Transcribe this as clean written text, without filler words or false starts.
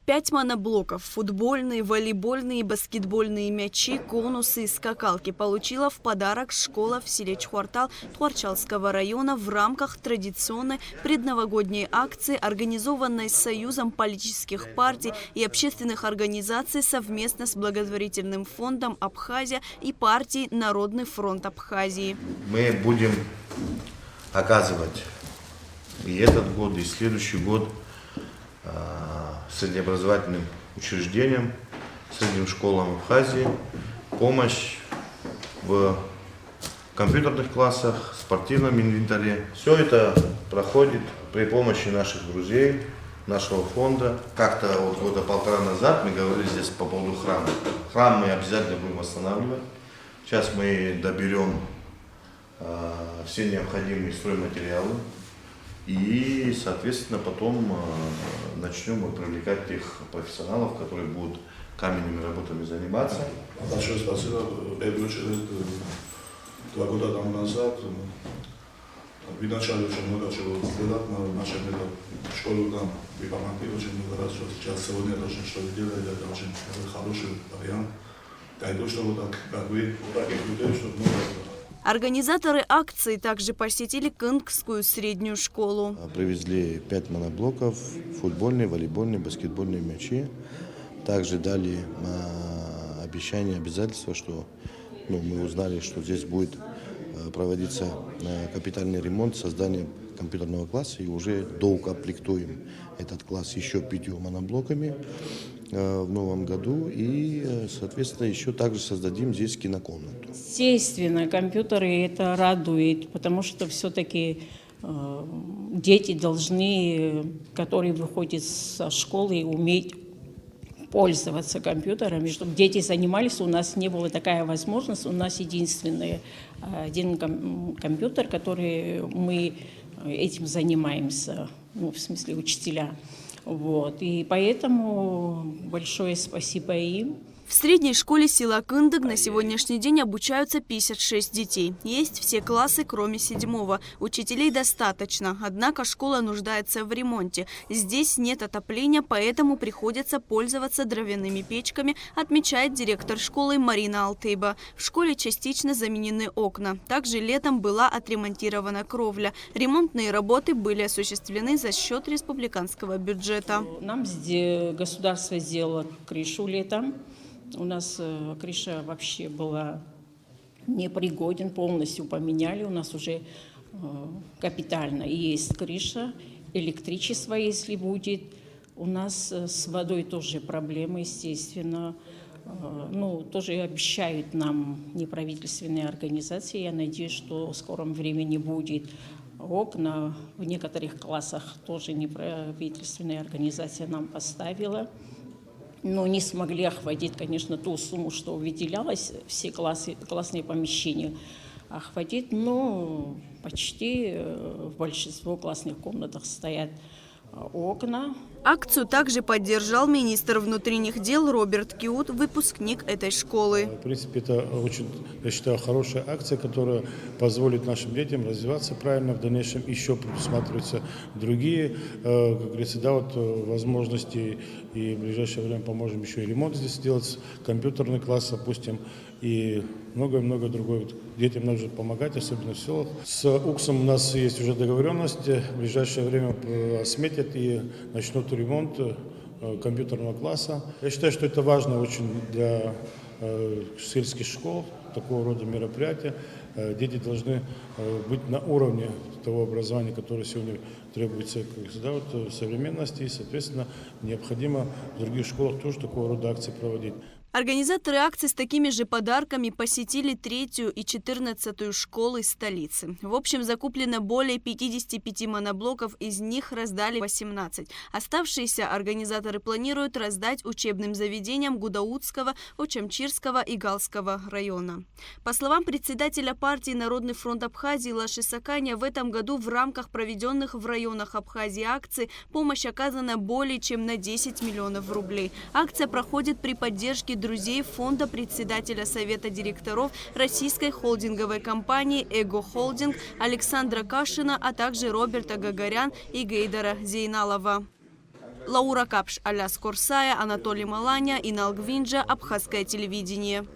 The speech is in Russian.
5 моноблоков, футбольные, волейбольные и баскетбольные мячи, конусы и скакалки получила в подарок школа в селе Чхуартал Тхуарчалского района в рамках традиционной предновогодней акции, организованной Союзом политических партий и общественных организаций совместно с благотворительным фондом «Абхазия» и партией «Народный фронт Абхазии». Мы будем оказывать и этот год, и следующий год среднеобразовательным учреждениям, средним школам Абхазии помощь в компьютерных классах, спортивном инвентаре. Все это проходит при помощи наших друзей, нашего фонда. Как-то вот года полтора назад мы говорили здесь по поводу храма. Храм мы обязательно будем восстанавливать. Сейчас мы доберем все необходимые стройматериалы. И, соответственно, потом начнем привлекать тех профессионалов, которые будут каменными работами заниматься. Большое спасибо. Первый 2 года тому назад вы начали очень много чего делать, начали школу там, вы помогли очень много раз, что сейчас сегодня тоже что вы делаете, это очень хороший вариант. Я иду, что вот так, как вы, таких людей, чтобы много. Организаторы акции также посетили Кынгскую среднюю школу. Привезли 5 моноблоков, футбольные, волейбольные, баскетбольные мячи. Также дали обещание, обязательство, что мы узнали, что здесь будет проводиться капитальный ремонт, создание компьютерного класса, и уже доукомплектуем этот класс еще 5 моноблоками в новом году, и, соответственно, еще также создадим здесь кинокомнату. Естественно, компьютеры это радует, потому что все-таки дети должны, которые выходят со школы, уметь пользоваться компьютерами, чтобы дети занимались. У нас не была такая возможность. У нас единственный один компьютер, который мы этим занимаемся, в смысле учителя. Вот. И поэтому большое спасибо им. В средней школе села Кындык на сегодняшний день обучаются 56 детей. Есть все классы, кроме 7-го. Учителей достаточно, однако школа нуждается в ремонте. Здесь нет отопления, поэтому приходится пользоваться дровяными печками, отмечает директор школы Марина Алтыба. В школе частично заменены окна. Также летом была отремонтирована кровля. Ремонтные работы были осуществлены за счет республиканского бюджета. Нам государство сделало крышу летом. У нас крыша вообще была непригоден, полностью поменяли. У нас уже капитально есть крыша, электричество, если будет. У нас с водой тоже проблемы, естественно. Тоже обещают нам неправительственные организации. Я надеюсь, что в скором времени будет окна. В некоторых классах тоже неправительственная организация нам поставила. Но не смогли охватить, конечно, ту сумму, что выделялось, все классные помещения охватить, но почти в большинстве классных комнатах стоят окна. Акцию также поддержал министр внутренних дел Роберт Киут, выпускник этой школы. В принципе, это очень, я считаю, хорошая акция, которая позволит нашим детям развиваться правильно. В дальнейшем еще предусматриваются другие, как говорится, возможности. И в ближайшее время поможем еще и ремонт здесь сделать, компьютерный класс опустим и много-много другое. Детям нужно помогать, особенно в селах. С УКСом у нас есть уже договоренность. В ближайшее время сметят и начнут ремонт компьютерного класса. Я считаю, что это важно очень для сельских школ, такого рода мероприятия. Дети должны быть на уровне того образования, которое сегодня требуется в современности, и, соответственно, необходимо в других школах тоже такого рода акции проводить. Организаторы акции с такими же подарками посетили 3-ю и 14-ю школы столицы. В общем, закуплено более 55 моноблоков, из них раздали 18. Оставшиеся организаторы планируют раздать учебным заведениям Гудаутского, Очамчирского и Галского района. По словам председателя партии «Народный фронт Абхазии» Лаши Саканя, в этом году в рамках проведенных в районах Абхазии акций помощь оказана более чем на 10 миллионов рублей. Акция проходит при поддержке друзей фонда председателя Совета директоров российской холдинговой компании «Эго Холдинг» Александра Кашина, а также Роберта Гагарян и Гейдара Зейналова. Лаура Капш, Аляс Корсая, Анатолий Маланя, Инал Гвинджа, Абхазское телевидение.